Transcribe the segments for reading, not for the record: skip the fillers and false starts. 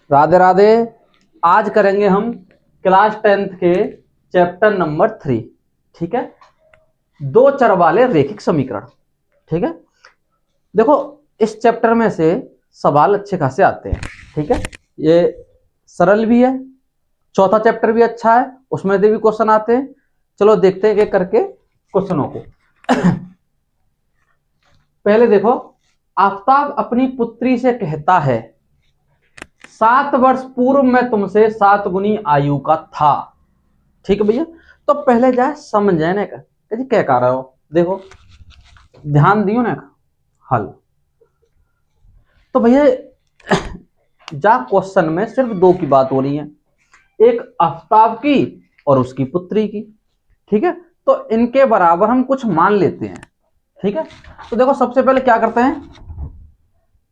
राधे राधे। आज करेंगे हम क्लास 10th के चैप्टर नंबर 3। ठीक है, दो चर वाले रैखिक समीकरण। ठीक है, देखो इस चैप्टर में से सवाल अच्छे खासे आते हैं। ठीक है, ये सरल भी है, चौथा चैप्टर भी अच्छा है, उसमें से भी क्वेश्चन आते हैं। चलो देखते हैं एक करके क्वेश्चनों को। पहले देखो, आफताब अपनी पुत्री से कहता है 7 वर्ष पूर्व मैं तुमसे 7 गुनी आयु का था। ठीक है भैया, तो पहले जाए समझे ना क्या कह रहे हो। देखो ध्यान दियो ना हल। तो भैया जा क्वेश्चन में सिर्फ दो की बात हो रही है, एक आफताब की और उसकी पुत्री की। ठीक है, तो इनके बराबर हम कुछ मान लेते हैं। ठीक है, तो देखो सबसे पहले क्या करते हैं,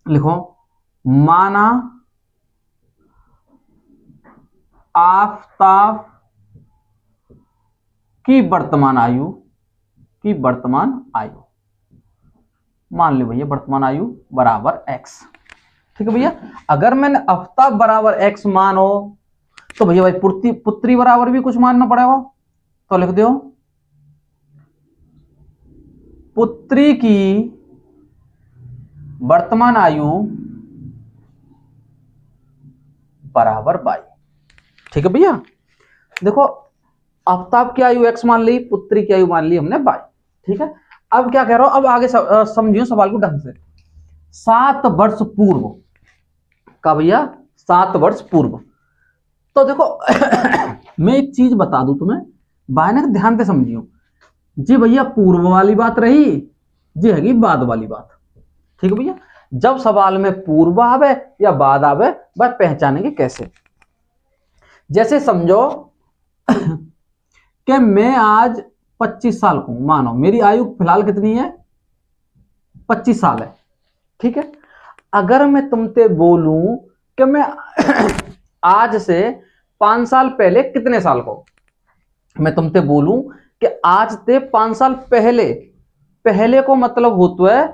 लिखो माना आफताब की वर्तमान आयु मान लो भैया वर्तमान आयु बराबर x। ठीक है भैया, अगर मैंने आफताब बराबर x मानो तो भैया भाई पुत्री बराबर भी कुछ मानना पड़ेगा। तो लिख दो पुत्री की वर्तमान आयु बराबर y। ठीक है भैया, देखो आफताब की आयु x मान ली, पुत्री की आयु मान ली हमने y। ठीक है, अब क्या कह रहा हूं, अब आगे समझियो सवाल को ढंग से। 7 वर्ष पूर्व का भैया 7 वर्ष पूर्व। तो देखो मैं एक चीज बता दूं तुम्हें, बायने ध्यान से समझियो जी भैया, पूर्व वाली बात रही जी हैगी बाद वाली बात। ठीक है भैया, जब सवाल में पूर्व आवे या बाद आवे वह पहचानेंगे कैसे। जैसे समझो कि मैं आज 25 साल को हूं, मानो मेरी आयु फिलहाल कितनी है 25 साल है। ठीक है, अगर मैं तुमसे बोलूं कि मैं आज से 5 साल पहले कितने साल को, मैं तुमसे बोलूं कि आज से 5 साल पहले, पहले को मतलब होता है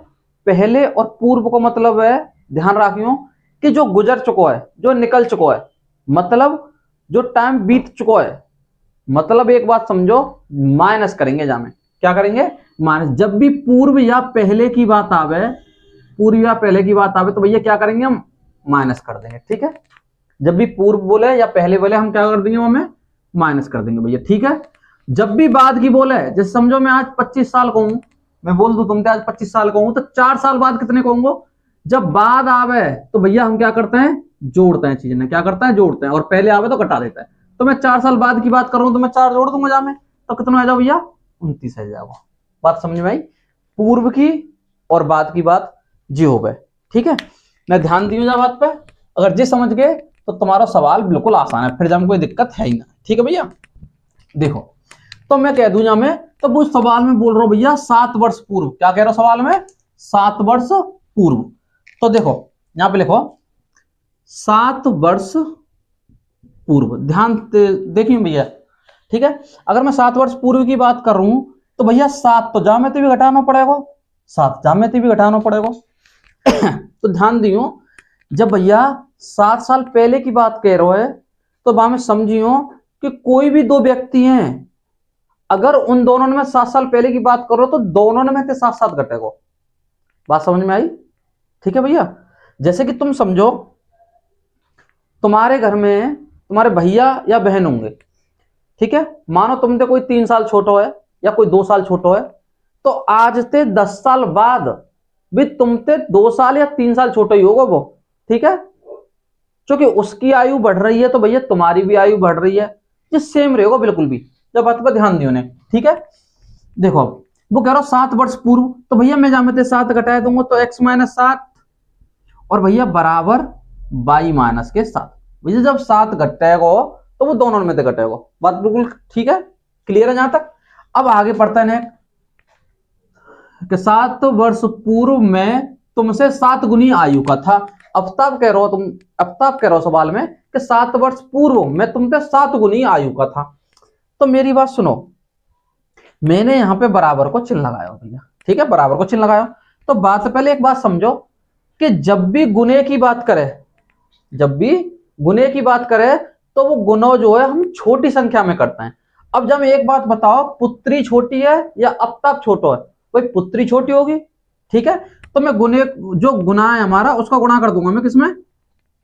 पहले और पूर्व को मतलब है, ध्यान रखियो कि जो गुजर चुका है, जो निकल चुका है, मतलब जो टाइम बीत चुका है। मतलब एक बात समझो, माइनस करेंगे जामे, क्या करेंगे माइनस। जब भी पूर्व या पहले की बात आवे, पूर्व या पहले की बात आवे तो भैया क्या करेंगे हम माइनस कर देंगे। ठीक है, जब भी पूर्व बोले या पहले बोले हम क्या कर देंगे, हमें माइनस कर देंगे भैया। ठीक है, जब भी बाद की बोले, जैसे समझो मैं आज 25 साल का हूं, मैं बोल दूं तुमसे आज 25 साल का हूं, तो 4 साल बाद कितने कहूंगा। जब बाद आवे तो भैया हम क्या करते हैं, जोड़ते हैं चीजें, क्या करते हैं जोड़ते हैं, और पहले आवे तो घटा देता है। तो मैं 4 साल बाद की बात कर रहा हूं तो मैं 4 जोड़ दूंगा जामे, तो कितना आ जाओ भैया 29 आ जाएगा। बात समझ में आई, पूर्व की और बाद की बात जी हो गए। ठीक है, मैं ध्यान दी जा बात पे, अगर जी समझ गए तो तुम्हारा सवाल बिल्कुल आसान है, फिर जब कोई दिक्कत है ही ना। ठीक है भैया, देखो तो मैं कह दूं जा मैं, तो वो सवाल में बोल रहा हूं भैया 7 वर्ष पूर्व, क्या कह रहा हूं सवाल में 7 वर्ष पूर्व। तो देखो यहां पे लिखो 7 वर्ष पूर्व, ध्यान देखिए भैया। ठीक है, अगर मैं 7 वर्ष पूर्व की बात कर रहा हूं तो भैया 7 तो जामेती भी घटाना पड़ेगा, 7 जामेती भी घटाना पड़ेगा। तो ध्यान दियो, जब भैया 7 साल पहले की बात कह रहे हो तो वहां में समझियो कि कोई भी दो व्यक्ति हैं, अगर उन दोनों में 7 साल पहले की बात करो तो दोनों में से 7 घटेगा। बात समझ में आई। ठीक है भैया, जैसे कि तुम समझो तुम्हारे घर में तुम्हारे भैया या बहन होंगे। ठीक है, मानो तुमसे कोई 3 साल छोटा है या कोई 2 साल छोटा है, तो आज से 10 साल बाद भी तुमसे 2 साल या 3 साल छोटा ही होगा वो। ठीक है, क्योंकि उसकी आयु बढ़ रही है तो भैया तुम्हारी भी आयु बढ़ रही है, ये सेम रहेगा बिल्कुल भी। जब बात पर ध्यान दियो ने। ठीक है, देखो वो कह रहा हूं 7 वर्ष पूर्व, तो भैया मैं जामे 7 घटाए दूंगा तो x - 7 और भैया बराबर y - के 7। भैया जब 7 घटेगा तो वो दोनों में से घटेगा। बात बिल्कुल ठीक है, क्लियर है जहां तक। अब आगे पढ़ते हैं कि 7 वर्ष पूर्व में तुमसे 7 गुनी आयु का था। आफताब कह रहे हो सवाल में कि 7 वर्ष पूर्व मैं तुमसे 7 गुनी आयु का था। तो मेरी बात सुनो, मैंने यहां पे बराबर को चिन्ह लगाया भैया। ठीक है, बराबर को चिन्ह लगाया। तो बात से पहले एक बात समझो कि जब भी गुने की बात करे जब भी गुने की बात करें तो वो गुणो जो है हम छोटी संख्या में करते हैं। अब जब एक बात बताओ, पुत्री छोटी है या अपताप छोटा है? भाई पुत्री छोटी होगी, ठीक है। तो मैं गुने, जो गुना है हमारा उसका गुणा कर दूंगा मैं किसमें?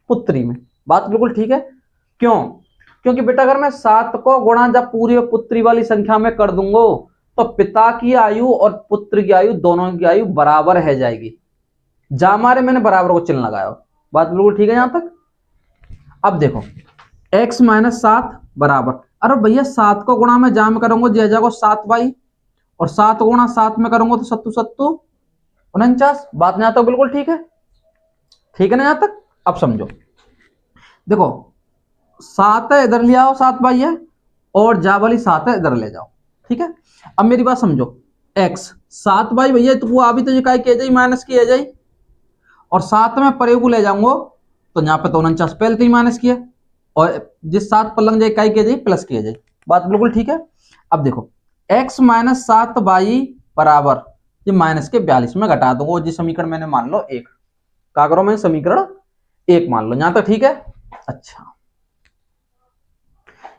पुत्री में। बात बिल्कुल ठीक है। क्यों? क्योंकि बेटा अगर मैं 7 को गुणा जब पूरी पुत्री वाली संख्या में कर दूंगा तो पिता की आयु और पुत्र की आयु दोनों की आयु बराबर है जाएगी। जा मारे मैंने बराबर को चिन्ह लगाया। बात बिल्कुल ठीक है यहां तक। अब देखो x माइनस 7 बराबर, अरे भैया 7 को गुणा में जा में करूंगा जय जाएगा 7 बाई, और 7 गुणा 7 में करूंगा तो सत्तू सत्तू 49। बात नहीं आता बिल्कुल ठीक है, ठीक है ना यहां तक? अब समझो, देखो 7 है इधर ले आओ, 7 बाई है, और जा वाली 7 है इधर ले जाओ, ठीक है। अब मेरी बात समझो, x 7 बाई भैया तो वो अभी तो ये काय किया जाए माइनस किया जाए, और 7 में परे को ले जाऊंगा तो यहाँ पे तो 49 पहले तो ही माइनस किया, और जिस 7 पर लग जाए काय किया जाए प्लस किया जाए। बात बिल्कुल ठीक है। अब देखो x माइनस 7 बाई बराबर ये माइनस के 42 में घटा दूंगा, जिस समीकरण मैंने मान लो 1 का करो, मैं समीकरण 1 मान लो, यहां तक ठीक है। अच्छा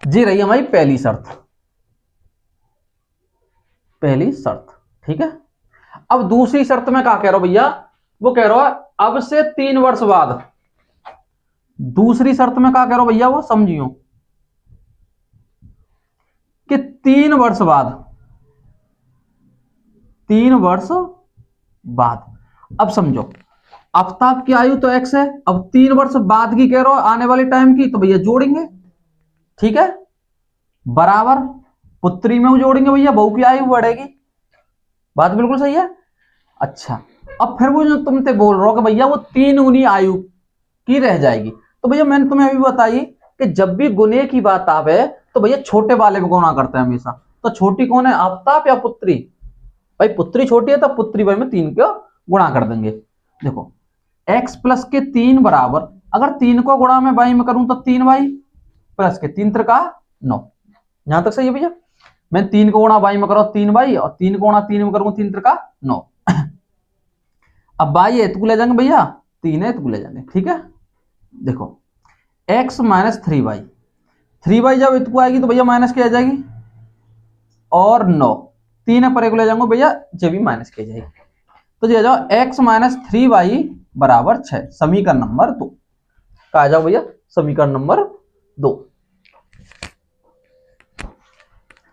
जी रही हमारी पहली शर्त, पहली शर्त, ठीक है। अब दूसरी शर्त में क्या कह रहा हूं भैया, वो कह रहा है अब से 3 वर्ष बाद। दूसरी शर्त में क्या कह रहा हूं भैया, वो समझियो कि 3 वर्ष बाद, 3 वर्ष बाद। अब समझो आफ्ताब की आयु तो x है, अब 3 वर्ष बाद की कह रहा हूं आने वाले टाइम की, तो भैया जोड़ेंगे, ठीक है, बराबर पुत्री में जोड़ेंगे भैया, बहू की आयु बढ़ेगी। बात बिल्कुल सही है। अच्छा अब फिर वो जो तुमसे बोल रहा हो कि भैया वो 3 गुनी आयु की रह जाएगी, तो भैया मैंने तुम्हें अभी बताई कि जब भी गुने की बात आवे तो भैया छोटे वाले में गुणा करते हैं हमेशा। तो छोटी कौन है, आफ्ताब या पुत्री? भाई पुत्री छोटी है तो पुत्री भाई में 3 को गुणा कर देंगे। देखो x प्लस के 3 बराबर, अगर 3 को गुणा में बाई में करूं तो 3 बाई प्लस के 3 त्रिका 9। यहां तक सही है भैया? मैं 3 को गुणा बाई में करूं 3 बाई, और 3 को गुणा 3 में करूंगा 3 त्रिका 9। अब बाई है तो ले जाएंगे भैया, 3 है तो ले जाएंगे, ठीक है। देखो x माइनस 3 बाई, 3 बाई जब इतको आएगी तो भैया माइनस की आ जाएगी, और 9 3 है परे को ले जाऊंगा भैया, जब भी माइनस की जाएगी, तो ये जाओ x माइनस 3 बाई बराबर 6। समीकरण नंबर 2 कहा जाओ भैया, समीकरण नंबर 2,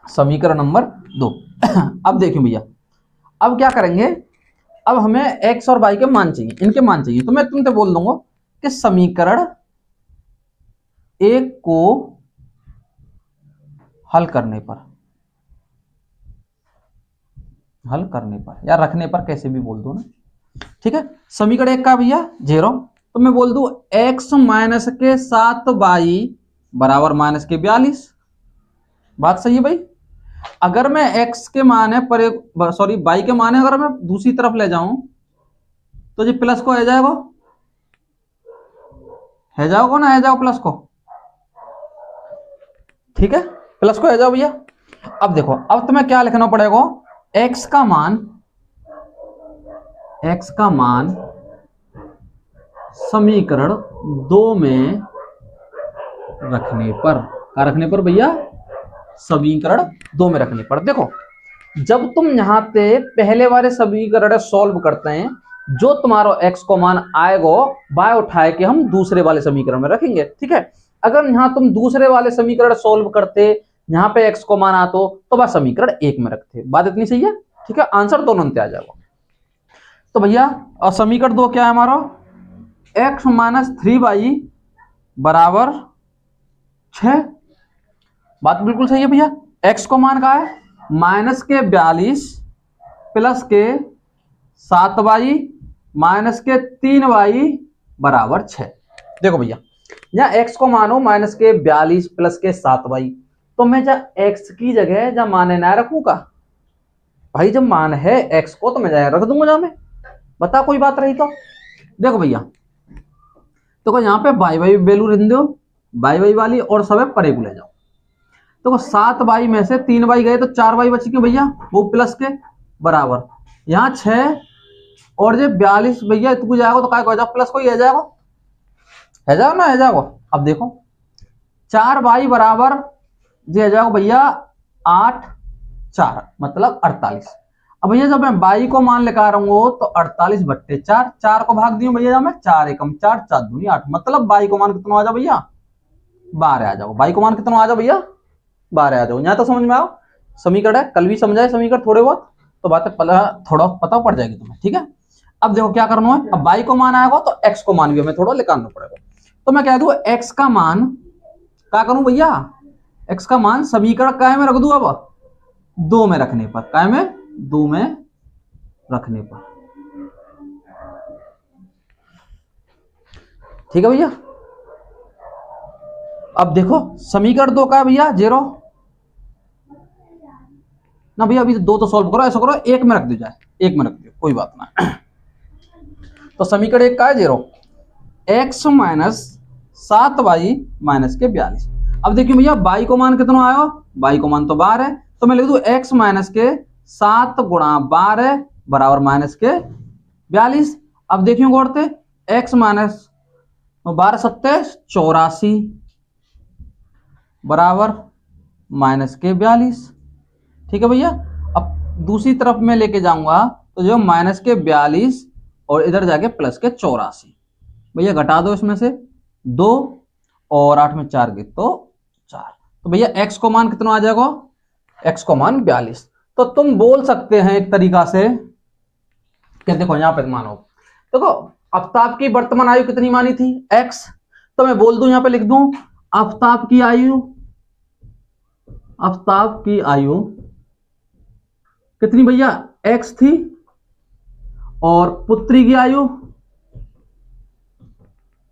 समीकरण नंबर 2। अब देखिए भैया, अब क्या करेंगे, अब हमें x और y के मान चाहिए, इनके मान चाहिए, तो मैं तुमसे बोल दूंगा कि समीकरण 1 को हल करने पर, हल करने पर या रखने पर, कैसे भी बोल दो ना, ठीक है। समीकरण 1 का भैया 0, तो मैं बोल दूं x माइनस के 7 बाई बराबर माइनस के 42। बात सही है भाई? अगर मैं x के मान है पर, सॉरी y के मान है अगर मैं दूसरी तरफ ले जाऊं तो जी प्लस को है जाएगा, है जाओगे ना, है जाओ प्लस को, ठीक है, प्लस को है जाओ भैया। अब देखो अब तुम्हें क्या लिखना पड़ेगा, x का मान, x का मान समीकरण 2 में रखने पर, क्या रखने पर भैया, समीकरण 2 में रखने पर। देखो जब तुम यहां पे पहले वाले समीकरण सॉल्व करते हैं, जो तुम्हारा x को मान आएगा बाय उठाए के हम दूसरे वाले समीकरण में रखेंगे, ठीक है। अगर यहां तुम दूसरे वाले समीकरण सॉल्व करते, यहां पे x को मान आतो तो बस समीकरण 1 में रखते। बात इतनी सही है, ठीक है, आंसर दोनों में आ जाएगा। तो भैया और समीकरण 2 क्या है हमारा, x माइनस 3 बाई बराबर 6। बात बिल्कुल सही है भैया। x को मान का है माइनस के 42 प्लस के 7 बाई माइनस के 3 बाई बराबर 6। देखो भैया यहाँ x को मानो माइनस के 42 प्लस के 7 बाई, तो मैं जब x की जगह जब मान ना रखूंगा भाई, जब मान है x को तो मैं जगह रख दूंगा जहां में, बता कोई बात रही तो। देखो भैया तो यहाँ पे बाई बाई वैल्यू रख दो, बाई बाई वाली, और सब है परे को ले जाओ। तो 7 बाई में से 3 बाई गए तो 4 बाई बच गए भैया, वो प्लस के बराबर, यहाँ 6 और जो 42 भैया इतने जाएगा तो क्या हो जाएगा, प्लस को ही आ जाएगा, है जाओ ना, है जाओ। अब देखो 4y बराबर जी है जाओ भैया 8 4 मतलब 48। अब भैया जब मैं y को मान लेकर रहा हूँ तो 48/4, 4 को भाग दियो भैया, जब मैं 4 एकम 4 4 दूनी 8, मतलब y को मान कितना आ जाओ भैया 12 आ जाओ। y को मान कितना आ जाओ भैया 12 आ जाओ। यहाँ तो समझ में आओ, समीकरण है, कल भी समझाए समीकरण थोड़े बहुत, तो बातें थोड़ा पता पड़ जाएगी तुम्हें, ठीक है। अब देखो क्या करना है, अब y को मान आएगा तो x को मान भी हमें थोड़ा निकालना पड़ेगा। तो मैं कह दूं x का मान क्या करूं भैया, x का मान समीकरण काय में रख दूं, अब 2 में रखने पर, काय में 2 में रखने पर, ठीक है भैया। अब देखो समीकरण 2 का है भैया 0 ना भैया, अभी 2 तो सॉल्व करो, ऐसा करो 1 में रख दो जाए, 1 में रख दो कोई बात ना। तो समीकरण 1 का है 0, x माइनस 7y माइनस के 42। अब देखिए भैया y को मान कितना आया, y को मान तो 12 है, तो मैं लिख दूं x माइनस के 7 गुणा 12 बराबर माइनस के 42। अब देखियो गौरते x माइनस 12 सत्ते 84 बराबर माइनस के 42, ठीक है भैया। अब दूसरी तरफ में लेके जाऊंगा तो जो माइनस के 42 और इधर जाके प्लस के 84, भैया घटा दो इसमें से 2 और 8 में 4 गए तो 4, तो भैया x को मान कितना आ जाएगा, x को मान 42। तो तुम बोल सकते हैं एक तरीका से कि देखो यहां पर मानो, देखो आफ्ताब की वर्तमान आयु कितनी मानी थी x, तो मैं बोल दूं यहां पे लिख दूं आफ्ताब की आयु, आफ्ताब की आयु कितनी भैया x थी, और पुत्री की आयु,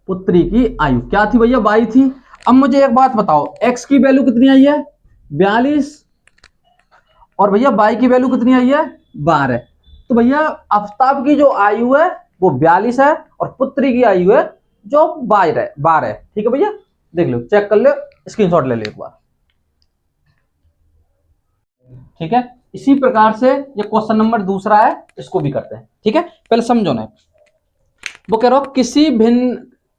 पुत्री की आयु क्या थी भैया y थी। अब मुझे एक बात बताओ x की वैल्यू कितनी आई है 42, और भैया y की वैल्यू कितनी आई है 12। तो भैया आफ्ताब की जो आयु है वो 42 है और पुत्री की आयु है जो 12 है, ठीक है भैया। देख लो, चेक कर लो, स्क्रीनशॉट ले लो एक बार, ठीक है। इसी प्रकार से ये क्वेश्चन नंबर दूसरा है, इसको भी करते हैं, ठीक है। पहले समझो ना, वो कह रहा हूं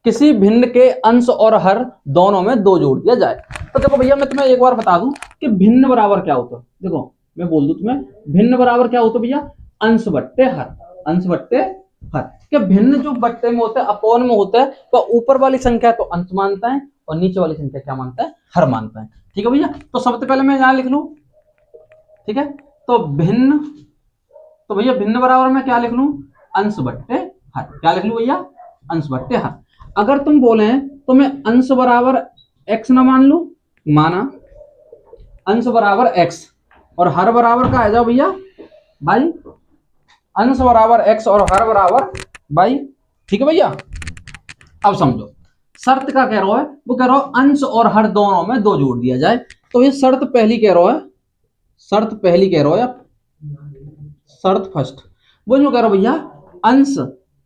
किसी भिन्न के अंश और हर दोनों में 2 जोड़ दिया जाए। तो देखो भैया मैं तुम्हें एक बार बता दूं कि भिन्न बराबर क्या होता है। देखो मैं बोल दूं तुम्हें भिन्न बराबर क्या होता है भैया, अंश बट्टे हर, अंश बट्टे हर। क्या भिन्न जो बट्टे में होता है अपोन में होता है, तो ऊपर वाली संख्या तो अंश मानता है और नीचे वाली संख्या क्या मानता है, हर मानता है, ठीक है भैया। तो सबसे पहले मैं यहां लिख लूं, ठीक है। तो भिन्न, तो भैया भिन्न बराबर में क्या लिख लूं, अंश बट्टे हर, क्या लिख लूं भैया, अंश बट्टे हर। अगर तुम बोले तो मैं अंश बराबर x ना मान लू, माना अंश बराबर x और हर बराबर का आ जाओ भैया भाई, अंश बराबर x और हर बराबर भाई, ठीक है भैया। अब समझो शर्त का कह रहा है, वो कह रहा है अंश और हर दोनों में 2 जोड़ दिया जाए। तो ये शर्त पहली कह रहा है, शर्त पहली कह रहा है, शर्त फर्स्ट वो जो कह रहा भैया अंश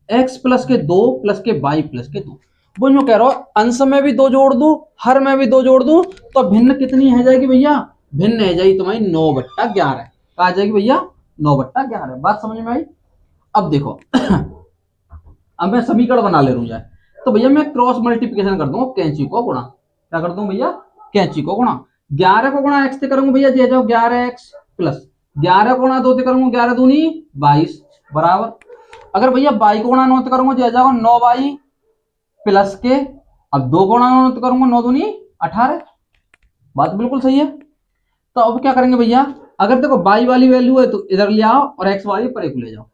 x प्लस के 2 प्लस के y प्लस के 2, वो जो कह रहा अंश में भी 2 जोड़ दूं हर में भी 2 जोड़ दूं, तो भिन्न कितनी है जाएगी भैया, भिन्न है जाएगी तुम्हारी 9/11, कहा जाएगी भैया 9/11। बात समझ में आई। अब देखो अब मैं समीकरण बना ले रहा हूं, तो भैया मैं क्रॉस मल्टीप्लिकेशन कर दूंगा, कैंची को गुणा, क्या कर दूं भैया, कैंची को गुणा, 11 को गुणा x से करूंगा भैया, जे जाओ 11x प्लस 11 को गुणा 2 से करूंगा 11 दूनी 22 बराबर, अगर भैया y को गुणा 9 से करूंगा जे जाओ 9y प्लस के, अब 2 गुणा 9 से करूंगा 9 दूनी 18। बात बिल्कुल सही है। तो अब क्या करेंगे भैया, अगर देखो y वाली वैल्यू है तो इधर ले आओ और x वाली परे को ले जाओ,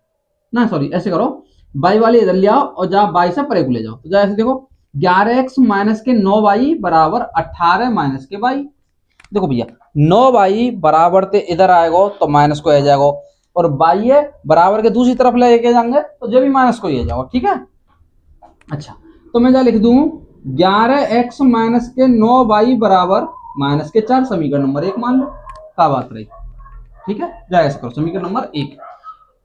ना सॉरी ऐसे करो, y वाली इधर ले आओ और जहां y से परे को ले जाओ, तो जैसे देखो 11x माइनस के 9y बराबर 18 माइनस के y। देखो भैया 9y बराबर ते इधर आएगा तो माइनस को आ जाएगा, और y है बराबर के दूसरी तरफ लेके जाएंगे तो जो भी माइनस को ही आ जाएगा, ठीक है। अच्छा तो मैं क्या लिख दूं 11x माइनस के 9y बराबर माइनस के 4, समीकरण नंबर 1 मान लो, क्या बात रही, ठीक है। जाए करो समीकरण नंबर 1।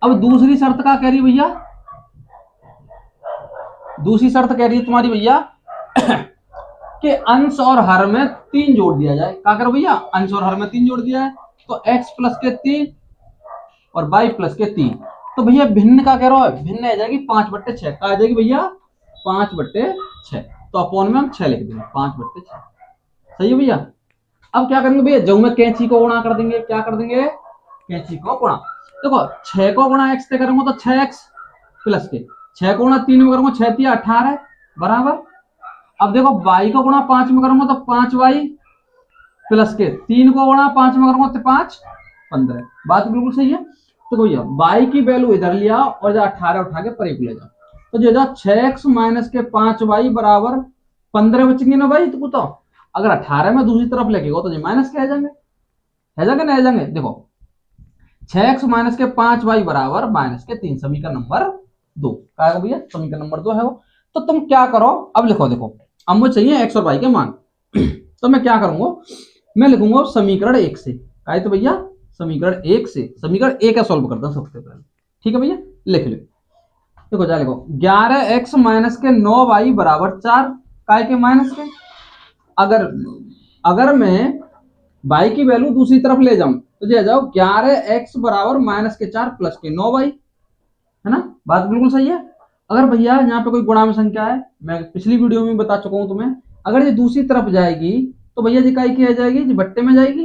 अब दूसरी शर्त क्या कह रही भैया, दूसरी शर्त कह रही है तुम्हारी भैया कि अंश और हर में 3 जोड़ दिया जाए। क्या करो भैया, अंश और हर में 3 जोड़ दिया है, तो x प्लस के 3 और y प्लस के 3, तो भैया भिन्न का कह रहा है, भिन्न आ जाएगी 5/6, क्या आ जाएगी भैया 5/6। तो अपॉन में हम 6 लिख देंगे, 5/6। सही है भैया। अब क्या करेंगे भैया, जो में कैंची को गुणा कर देंगे, क्या कर देंगे, कैंची को गुणा। देखो 6 को गुणा x से करूंगा तो 6x प्लस के, 6 को गुणा 3 में करूंगा 6 3 18 बराबर। अब देखो y को गुणा 5 में करूंगा तो 5y प्लस के, 3 को गुणा 5 में करूंगा तो 5 15। बात बिल्कुल सही है। तो भैया y की वैल्यू इधर लिया और 18 उठा के परे को ले जाओ, तो जो 6x माइनस के 5y बराबर 15 बचेंगे ना भाई। तो बताओ अगर 18 में दूसरी तरफ लेके गो तो ये माइनस के आ जाएंगे, है जाएंगे ना, आ जाएंगे। देखो 6x माइनस के 5y बराबर माइनस के 3, समीकरण नंबर 2 क्या है भैया, समीकरण नंबर 2 है वो। तो तुम क्या करो, अब लिखो, देखो अब मुझे चाहिए x और y के मान तो मैं क्या करूंगा, मैं लिखूंगा समीकरण 1 से, क्या है तो भैया समीकरण 1 से, समीकरण 1 का सॉल्व करता हूं सबसे पहले। ठीक है भैया, लिख लो। देखो जा लिखो 11x माइनस के 9y बराबर 4, काय के माइनस के। अगर मैं y की वैल्यू दूसरी तरफ ले जाऊं तो ये जाओ 11x बराबर माइनस के 4 प्लस के 9y, है ना। बात बिल्कुल सही है। अगर भैया यहाँ पे कोई गुणा में संख्या है, मैं पिछली वीडियो में बता चुका हूं तुम्हें, अगर ये दूसरी तरफ जाएगी तो भैया जी काय की आ जाएगी, जी बट्टे में जाएगी,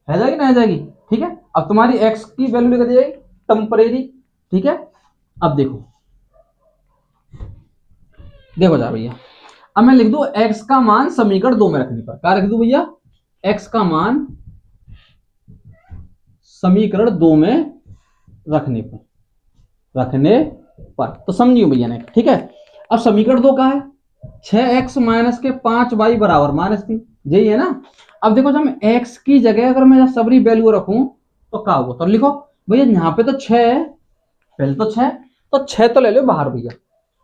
है जाएगी ना, आ जाएगी। ठीक है, अब तुम्हारी x की वैल्यू लिख दी जाएगी टेम्परेरी। ठीक है, अब देखो देखो जा भैया, अब मैं लिख दूं x का मान समीकरण 2 में रखने पर, क्या रख दूं भैया, x का मान समीकरण 2 में रखने पर तो समझिए भैया ने। ठीक है, अब समीकरण 2 का है 6x माइनस के 5y बराबर -3, यही है ना। अब देखो जब मैं x की जगह अगर मैं सबरी वैल्यू रखूं तो क्या होगा, तो लिखो भैया यहाँ पे तो 6 है, पहले तो 6, तो 6 तो ले लो बाहर भैया।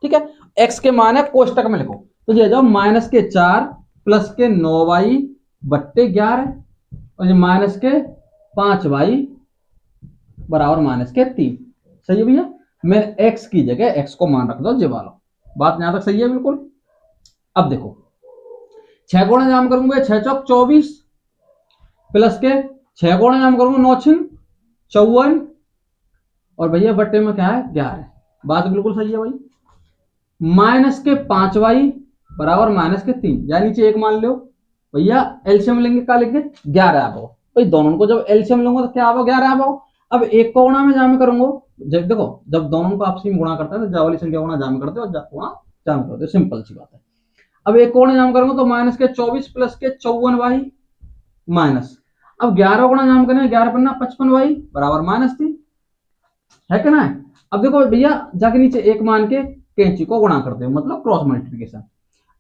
ठीक है, x के मान है कोष्टक में लिखो, तो ये जाओ -4 प्लस के 9y बट्टे 11 और ये माइनस के 5y बराबर -3। सही है भैया, मैं x की जगह x को मान रख दो जे वाला। बात यहां तक सही है बिल्कुल। अब देखो 6 गुणा जाम करूंगा 6 चौक 24 प्लस के 6 गुणा जाम करूंगा 9 6 54 और भैया बट्टे में क्या है 11। बात बिल्कुल सही है भाई। माइनस के 5y बराबर -3, या नीचे 1 मान लो भैया, एलसीएम लेंगे क्या लेंगे 11 आ भाई, दोनों को जब एलसीएम लूंगा तो क्या आ 11 आ। अब एक को गुणा में जामे करूंगा, जब देखो जब दोनों को आपसी में गुणा करते हैं तो जावली संख्या गुणा जामे करते हो और गुणा जामे करते हो, सिंपल सी बात है। अब एक को गुणा जाम करूंगा तो माइनस के 24 प्लस के 54y माइनस, अब 11 गुणा जाम करेंगे 11 पन्ना 55y बराबर -3, है क्या ना। अब देखो भैया जाके नीचे 1 मान के कैंची को गुणा करते हो, मतलब क्रॉस मल्टीप्लिकेशन।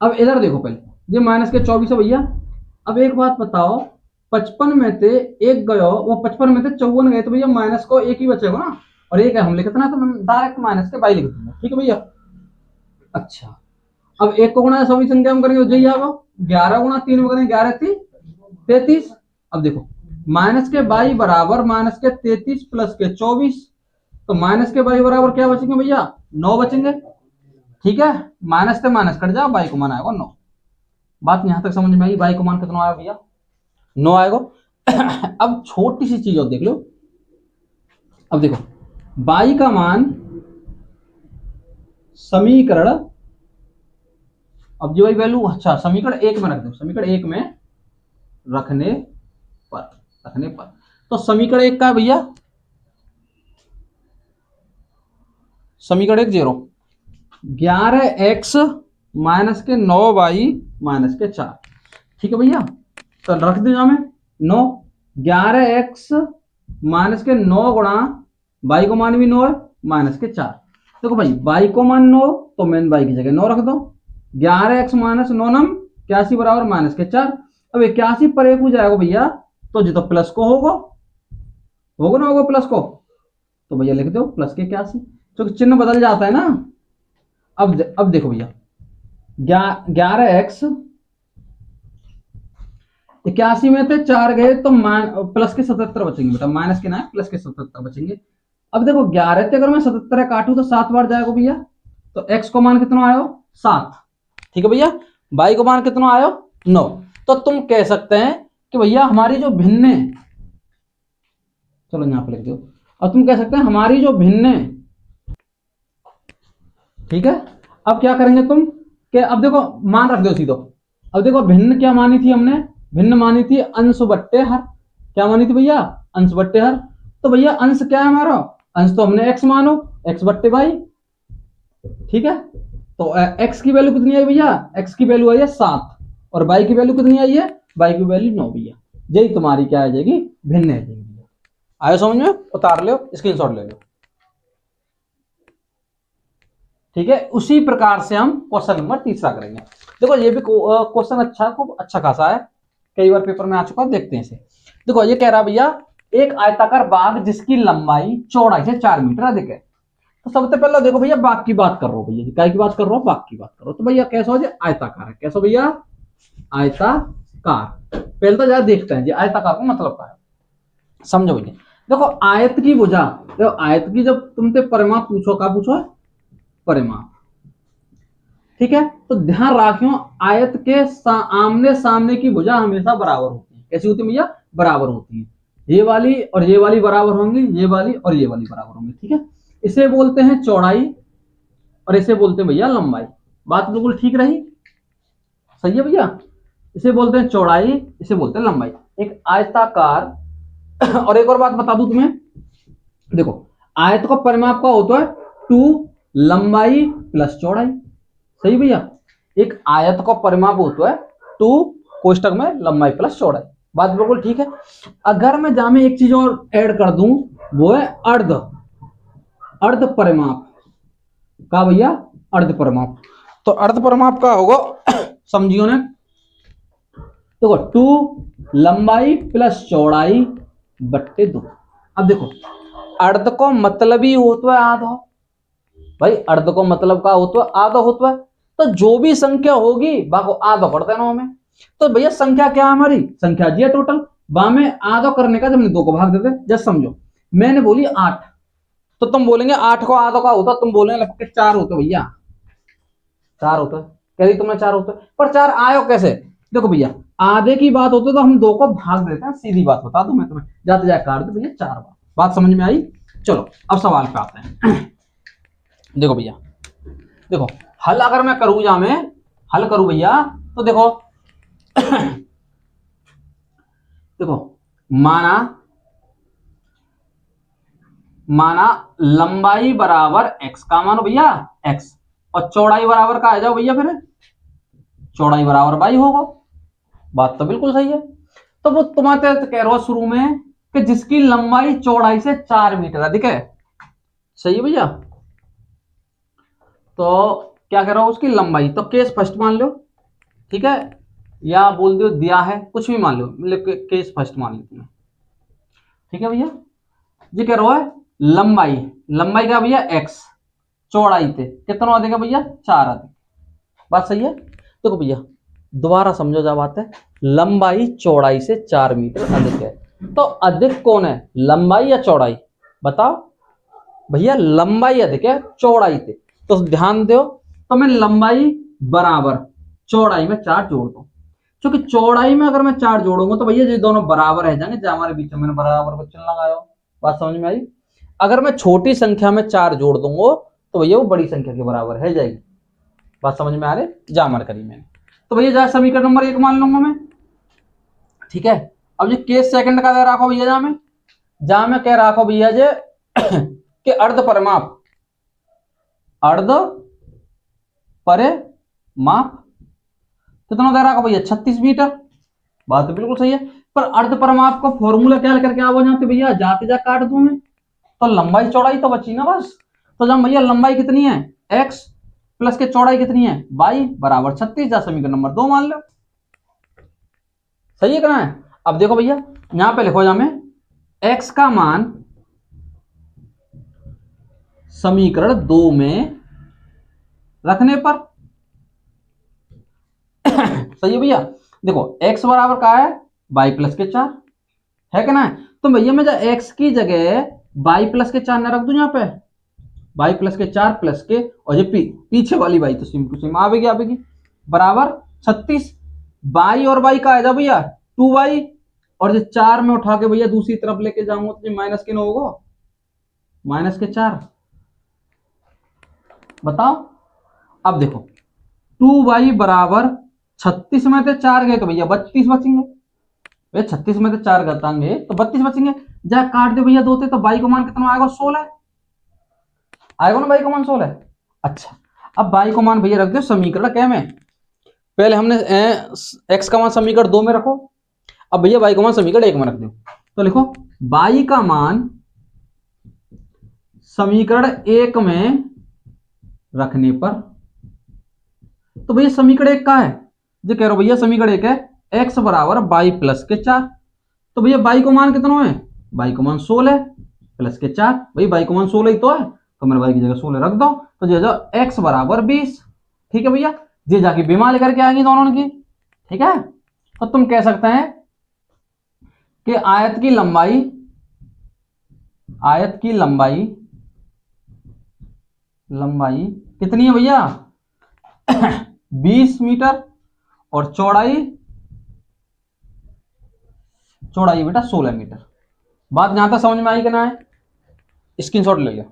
अब इधर देखो पहले ये माइनस के 24 है भैया। अब एक बात बताओ 55 में से एक गयो, वो 55 में से 54 गए तो भैया माइनस को एक ही बचेगा ना, और एक है हम लिखते ना, तो मैं डायरेक्ट माइनस के बाई लिख दूंगा। ठीक है भैया। अच्छा, अब एक को गुणा सभी संख्या में करेंगे तो यही आएगा 11 गुणा 3 में करेंगे 11 3 33। अब देखो माइनस के बाई बराबर माइनस के 33 प्लस के 24, तो माइनस के बाई बराबर क्या बचेंगे भैया 9 बचेंगे। ठीक है, माइनस से माइनस कट जाओ, बाई को मान आएगा 9। बात यहां तक समझ में आई, बाई को मान कितना आया भैया 9 आएगा। अब छोटी सी चीज और देख लो, अब देखो बाई का मान समीकरण, अब जो वैल्यू अच्छा समीकरण 1 में रख दो, समीकरण 1 में रखने पर तो समीकरण 1 का है भैया, समीकरण 1 0 11x माइनस के 9y माइनस के 4। ठीक है भैया, तो रख दो हमें 9, 11x माइनस के 9 गुणा बाई को मान भी 9 है माइनस के 4। देखो भाई बाई को मान 9 तो मैंने बाई की जगह 9 रख दो, 11x माइनस 9 नम 81 बराबर माइनस के 4। अब 81 पर एक हो जाएगा भैया, तो जो तो प्लस को होगा ना, होगा प्लस को, तो भैया लिख दो प्लस के 81, तो चिन्ह बदल जाता है ना। अब देखो भैया 11x 81 में थे 4 गए तो प्लस के 77 बचेंगे बेटा, माइनस के ना प्लस के 77 बचेंगे। अब देखो 11 थे, अगर मैं 77 काटू तो 7 बार जाएगा भैया, तो x को मान कितना आयो 7। ठीक है भैया, y को मान कितना आयो 9। तो तुम कह सकते हैं कि भैया हमारी जो भिन्न, चलो यहां पर लिख दो, और तुम कह सकते हैं हमारी जो भिन्न, ठीक है। अब क्या करेंगे तुम, कि अब देखो मान रख दो सीधो। अब देखो भिन्न क्या मानी थी हमने, भिन्न मानी थी अंश बट्टे हर। क्या मानी थी भैया, अंश बट्टे हर। तो भैया अंश क्या है हमारा, अंश तो हमने x मानो, x बट्टे वाई, ठीक है। तो x की वैल्यू कितनी आई भैया, x की वैल्यू आई है 7 और y की वैल्यू कितनी आई है, y की वैल्यू 9 भैया। यही तुम्हारी क्या आ जाएगी, भिन्न आ जाएगी। आयो समझ में, उतार लो, स्क्रीनशॉट ले लो, ठीक है। उसी प्रकार से हम क्वेश्चन नंबर तीसरा करेंगे। देखो ये भी क्वेश्चन अच्छा, खूब अच्छा खासा है, कई बार पेपर में आ चुका है, देखते हैं इसे। देखो ये कह रहा भैया एक आयताकार बाग जिसकी लंबाई चौड़ाई से 4 मीटर अधिक है। तो सबसे पहले देखो भैया बाग की बात कर रहा हूं भैया, काय की बात कर रहा हूं, बाग की बात कर रहा हूं। तो भैया कैसा हो जाए, आयताकार है। कैसा भैया, आयताकार। पहले तो जरा देखते हैं जी आयताकार का मतलब क्या है, समझो भैया। देखो आयत की भुजा, देखो आयत की जब तुमसे परिमाप पूछो, क्या पूछो, परिमाप, ठीक है। तो ध्यान रखियो आयत के आमने सामने की भुजा हमेशा बराबर होती है। कैसी होती है भैया, बराबर होती है। ये वाली और ये वाली बराबर होंगी, ये वाली और ये वाली बराबर होंगी, ठीक है। इसे बोलते हैं चौड़ाई और इसे बोलते हैं भैया लंबाई। बात बिल्कुल ठीक रही, सही है भैया। इसे बोलते हैं चौड़ाई, इसे बोलते हैं लंबाई। एक आयताकार और एक और बात बता दूं तुम्हें, देखो आयत का परिमाप का होता है 2 लंबाई प्लस चौड़ाई, सही भैया। एक आयत का परिमाप होता है 2 कोष्टक में लंबाई प्लस चौड़ाई, बात बिल्कुल ठीक है। अगर मैं जामे एक चीज और ऐड कर दूं, वो है अर्ध, अर्ध परिमाप का भैया, अर्ध परिमाप। तो अर्ध परिमाप का होगा समझियो ने, देखो 2 लंबाई प्लस चौड़ाई बट्टे 2। अब देखो अर्ध को मतलब ही होता है आधा, भाई अर्ध को मतलब का होता है आधा होता है। तो जो भी संख्या होगी बाको आधा कर देना हमें। तो भैया संख्या क्या है हमारी, संख्या जी है टोटल, बा में आधा करने का जब हमने 2 को भाग देते, जस्ट समझो मैंने बोली 8, तो तुम बोलेंगे 8 को आधा का होता, तुम बोलेंगे लगभग 4 होते भैया, 4 होता है। कह रही तुमने 4 होता है, पर 4 आयो कैसे, देखो भैया आधे की बात होती है तो हम 2 को भाग देते हैं, सीधी बात बता दूं मैं तुम्हें, जाते जाए काट दो भैया 4 बात समझ में आई। चलो अब सवाल पे आते हैं। देखो भैया, देखो हल अगर मैं करूं, या मैं हल करूं भैया, तो देखो देखो माना माना लंबाई बराबर x का मानो भैया x, और चौड़ाई बराबर का आ जाओ भैया, फिर चौड़ाई बराबर y होगा। बात तो बिल्कुल सही है। तो वो तुम्हारे कह रहा शुरू में कि जिसकी लंबाई चौड़ाई से 4 मीटर अधिक है, सही है भैया। तो क्या कह रहा हूं, उसकी लंबाई, तो केस फर्स्ट मान लो, ठीक है, या बोल दो दिया है, कुछ भी मान लो, मतलब केस फर्स्ट मान लो तुम्हें, ठीक है भैया। ये कह रहा है लंबाई, लंबाई का भैया x, चौड़ाई थे कितना अधिक है भैया, 4 अधिक। बात सही है। देखो भैया दोबारा समझो जा बात है, लंबाई चौड़ाई से 4 मीटर अधिक है, तो अधिक कौन है, लंबाई या चौड़ाई, बताओ भैया। लंबाई अधिक है चौड़ाई थे, तो ध्यान दो, तो मैं लंबाई बराबर चौड़ाई में 4 जोड़ दो, क्योंकि चौड़ाई में अगर मैं 4 जोड़ूंगा तो भैया ये दोनों बराबर रह जाएंगे, जो हमारे बीच में बराबर को चिन्ह लगाया। बात समझ में आई। अगर मैं छोटी संख्या में 4 जोड़ दूंगा तो भैया वो बड़ी संख्या के बराबर है जाएगी। बात समझ में आ रही, जा मर करी मैंने। तो भैया जहाँ समीकरण नंबर 1 मान लूंगा मैं, ठीक है। अब जो केस सेकंड का दे रखो भैया, जहां मैं कह रखो भैया जे कि अर्ध परिमाप, अर्ध परिमाप कितना दे रखा भैया, 36 मीटर। बात तो बिल्कुल सही है। पर अर्ध परिमाप का फॉर्मूला क्या करके आ जाते भैया, जाते जा काट दूं मैं, तो लंबाई चौड़ाई तो बची ना बस। तो जब भैया लंबाई कितनी है x प्लस के चौड़ाई कितनी है y बराबर 36, जा समीकरण नंबर 2 मान लो, सही है करना है। अब देखो भैया यहां पे लिखो, जामे x का मान समीकरण 2 में रखने पर सही है भैया। देखो x बराबर का है y प्लस के 4, है कि ना। तो भैया मैं जब x की जगह y प्लस के 4 न रख दूं, यहाँ पे y प्लस के 4 प्लस के, और ये पीछे वाली y तो सिम टू सिम आवेगी बराबर 36। y और y का आ जा भैया 2y, और जो 4 में उठा के भैया दूसरी तरफ लेके जाऊंगा तो माइनस के न होगा, माइनस के 4। बताओ अब देखो 2y बराबर 36 में से 4 गए तो भैया 32 बचेंगे। भैया 36 में से 4 घटाएंगे तो 32 बचेंगे। जा काट दे भैया 2 से, तो y को मान कितना आएगा? 16 आएगा ना y को मान 16। अच्छा, अब y को मान भैया रख दो समीकरण क्या में। पहले हमने x का मान समीकरण 2 में रखो, अब भैया y का मान समीकरण 1 में रख दो। तो लिखो y का मान समीकरण 1 में रखने पर, तो भैया समीकरण 1 का है जो कह रहा हूं भैया, समीकरण 1 है x बराबर y प्लस के 4। तो भैया y को मान कितना है? y को मान 16 प्लस के 4। भाई y को मान 16 ही तो है, तो मैंने y की जगह 16 रख दो। तो जो x बराबर 20। ठीक है भैया, ये जाके बीमा लेकर के आएंगी दोनों की। ठीक है, तो तुम कह सकते हैं कि आयत की लंबाई कितनी है भैया? 20 मीटर और चौड़ाई बेटा 16 मीटर। बात यहां तक समझ में आई कि ना है? स्क्रीनशॉट ले लिया।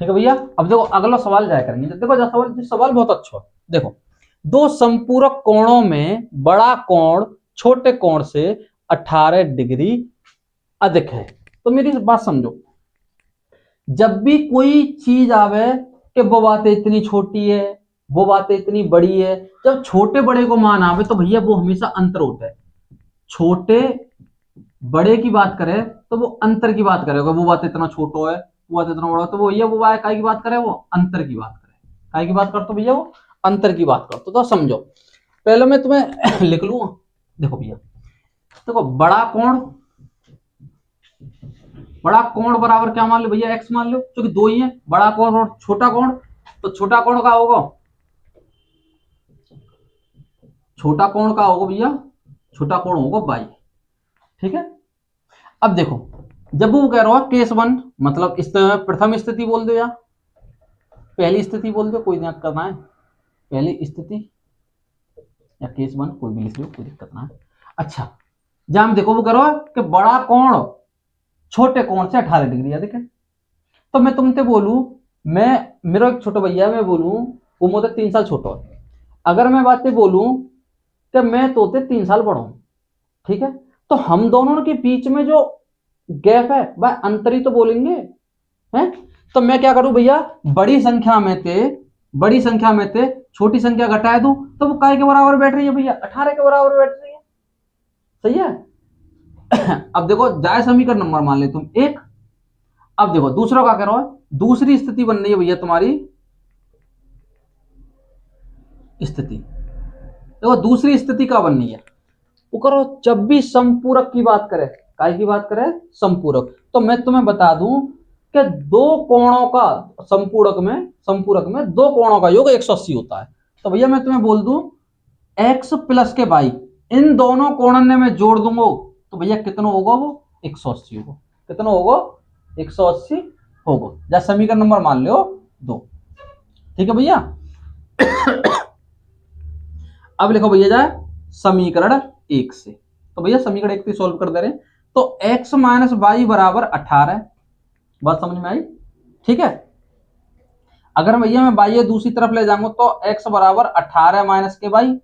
ठीक है भैया, अब देखो अगला सवाल जाया करेंगे। देखो सवाल बहुत अच्छा है। देखो, दो संपूरक कोणों में बड़ा कोण छोटे कोण से 18 डिग्री अधिक है। तो मेरी बात समझो, जब भी कोई चीज आवे कि वो बातें इतनी छोटी है, वो बातें इतनी बड़ी है, जब छोटे बड़े को मान आवे तो भैया वो हमेशा अंतर होता है। छोटे बड़े की बात करे तो वो अंतर की बात करेगा, वो बात इतना छोटो है, वो बात इतना बड़ा, तो वो भैया वो काय की बात करे? वो अंतर की बात करे। काय की बात करते भैया? वो अंतर की बात करते। तो समझो, पहले मैं तुम्हें लिख लू। देखो भैया, देखो बड़ा कोण बराबर क्या मान लो भैया? एक्स मान लो, क्योंकि दो ही है, बड़ा कोण और छोटा कोण। तो छोटा कोण का होगा भैया? छोटा कोण होगा बाई। ठीक है, अब देखो, जब वो कह रहा है केस 1, मतलब इस प्रथम स्थिति बोल दो या पहली स्थिति बोल दो, कोई दिक्कत करना है। पहली स्थिति या केस 1 कोई भी लिख लो, कोई दिक्कत ना है। अच्छा, जहां देखो वो कह रहा है कि बड़ा कोण छोटे कोण से 18 डिग्री अधिक है। तो मैं तुमसे बोलूं, मेरा एक छोटा भैया, मैं बोलूं वो मुझे 3 साल छोटा है। अगर मैं बातें बोलूं कि मैं तोते 3 साल बड़ा हूं, ठीक है, तो हम दोनों के बीच में जो गैप है वह अंतर ही तो बोलेंगे, हैं? तो मैं क्या करूं भैया, बड़ी संख्या में से छोटी संख्या घटाए दूं, तो वो काय के बराबर बैठ रही है भैया? 18 के बराबर बैठ रही है। सही है। अब देखो, जाए समीकरण नंबर मान ले तुम 1। अब देखो दूसरा क्या करो, दूसरी स्थिति बन रही है भैया तुम्हारी स्थिति। देखो दूसरी स्थिति क्या बननी है, वो करो जब भी संपूरक की बात करे, काय की बात करे? संपूरक। तो मैं तुम्हें बता दूं कि दो कोणों का संपूरक में दो कोणों का योग 180 होता है। तो भैया मैं तुम्हें बोल दूं x प्लस के y, इन दोनों कोणों ने मैं जोड़ दूंगा तो भैया कितना होगा? वो 180 होगा। कितना होगा? 180 होगा। या समीकरण नंबर मान लो 2। ठीक है भैया। अब लिखो भैया जाए समीकरण 1 से। तो भैया समीकरण 1 से सॉल्व कर दे रहे हैं। तो x माइनस वाई बराबर 18। बात समझ में आई? ठीक है, अगर भैया मैं y दूसरी तरफ ले जाऊंगा तो x बराबर 18 माइनस के y।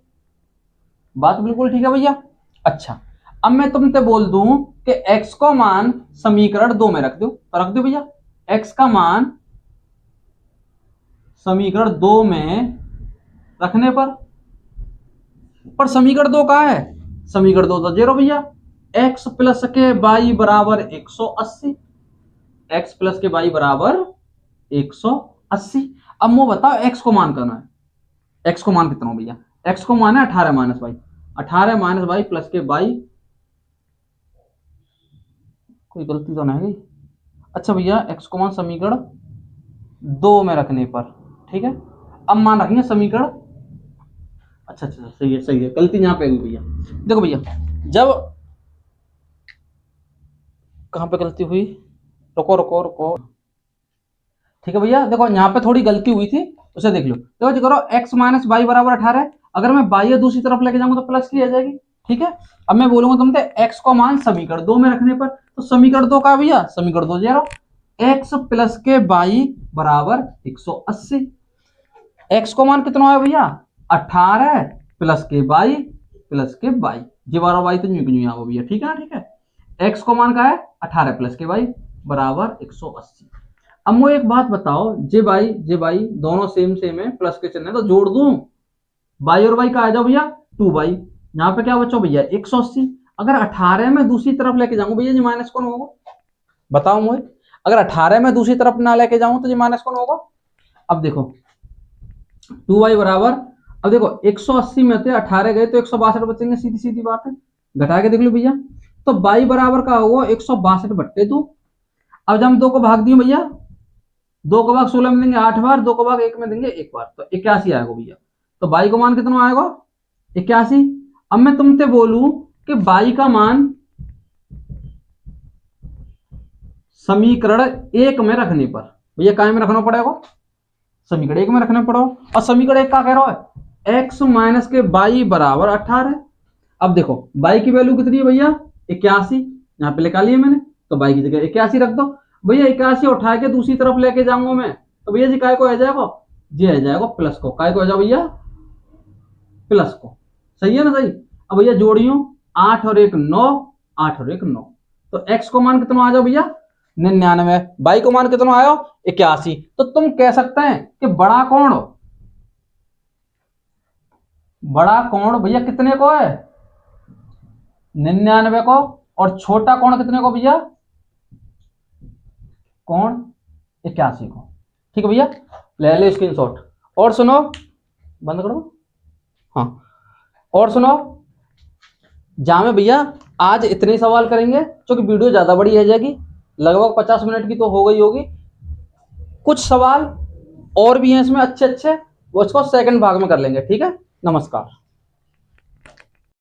बात बिल्कुल ठीक है भैया। अच्छा, अब मैं तुमसे बोल दूं कि x को मान समीकरण 2 में रख दो, तो रख दो भैया। x का मान समीकरण 2 में रखने पर समीकरण 2 कहां है? समीकरण 2 तो 0 भैया। x प्लस के y बराबर 180। x प्लस के y बराबर 180। अब मुझे बताओ x को मान करना है। x को मान कितना हो भैया? x को मान है 18 minus Y. 18 minus Y plus K Y, कोई गलती तो नहीं? अच्छा भैया, x को मान समीकरण 2 में रखने पर, ठीक है। अब मान रखेंगे समीकरण, अच्छा सही है, गलती यहां पे हुई भैया। देखो भैया, जब कहां पे गलती हुई, रुको। ठीक है भैया, देखो यहाँ पे थोड़ी गलती हुई थी, उसे देख लो। देखो जी करो x माइनस वाई बराबर 18। अगर मैं y दूसरी तरफ लेके जाऊंगा तो प्लस की आ जाएगी। ठीक है, अब मैं बोलूंगा तुमसे x को मान समीकरण 2 में रखने पर, तो समीकरण 2 का भैया? समीकरण 2 0। x प्लस के y बराबर 180। x को मान कितना है भैया 18 प्लस के बाई प्लस के बाई, जी 12 बाई तो न्यू यहाँ वो भैया, ठीक है ना, ठीक है। x को मान का है 18 प्लस के बाई बराबर 180। अब मुझे एक बात बताओ, जे बाई दोनों सेम सेम है, प्लस के चिन्ह है, तो जोड़ दूं, बाई और बाई का आ जाओ भैया 2 बाई, यहाँ पे क्या बचो भैया 180। अगर 18 में दूसरी तरफ लेके जाऊंगा भैया जी माइनस कौन होगा, बताओ मुझे, अगर 18 में दूसरी तरफ ना लेके जाऊं तो जी माइनस कौन होगा। अब देखो 2y बराबर, अब देखो 180 में थे 18 गए तो 162 बचेंगे, सीधी सीधी बात है, घटा के देख लो भैया। तो y बराबर का होगा 162/2। अब जब हम 2 को भाग दिए भैया, 2 को भाग 16 में देंगे 8 बार, 2 को भाग 1 में देंगे 1 बार, तो 81 आएगा भैया। तो y को मान कितना आएगा 81। अब मैं तुमसे बोलूं कि y का मान समीकरण 1 में रखने पर, भैया काय में रखना पड़ेगा, समीकरण 1 में रखना पड़ेगा। और समीकरण 1 का कह रहा है x माइनस के y बराबर 18। अब देखो y की वैल्यू कितनी है भैया 81, यहाँ पे लिखा लिया मैंने, तो y की जगह 81 रख दो भैया। 81 उठा के दूसरी तरफ लेके जाऊंगा मैं, तो भैया जी काय को आ जाएगा, जी आ जाएगा प्लस को, काय को आ जाओ भैया प्लस को, सही है ना सही। अब भैया जोड़ियो 8 और 1 9, 8 और 1 9, तो x को मान कितना आ जाओ भैया 99, y को मान कितना आयो 81। तो तुम कह सकते हैं कि बड़ा कोण भैया कितने को है 99 को, और छोटा कोण कितने को भैया कोण 81 को, ठीक है भैया, ले ले स्क्रीनशॉट। और सुनो, बंद करो, हाँ और सुनो, जामे भैया आज इतने सवाल करेंगे क्योंकि वीडियो ज्यादा बड़ी रह जाएगी, लगभग 50 मिनट की तो हो गई होगी। कुछ सवाल और भी हैं इसमें अच्छे अच्छे, वो इसको सेकंड भाग में कर लेंगे, ठीक है। नमस्कार।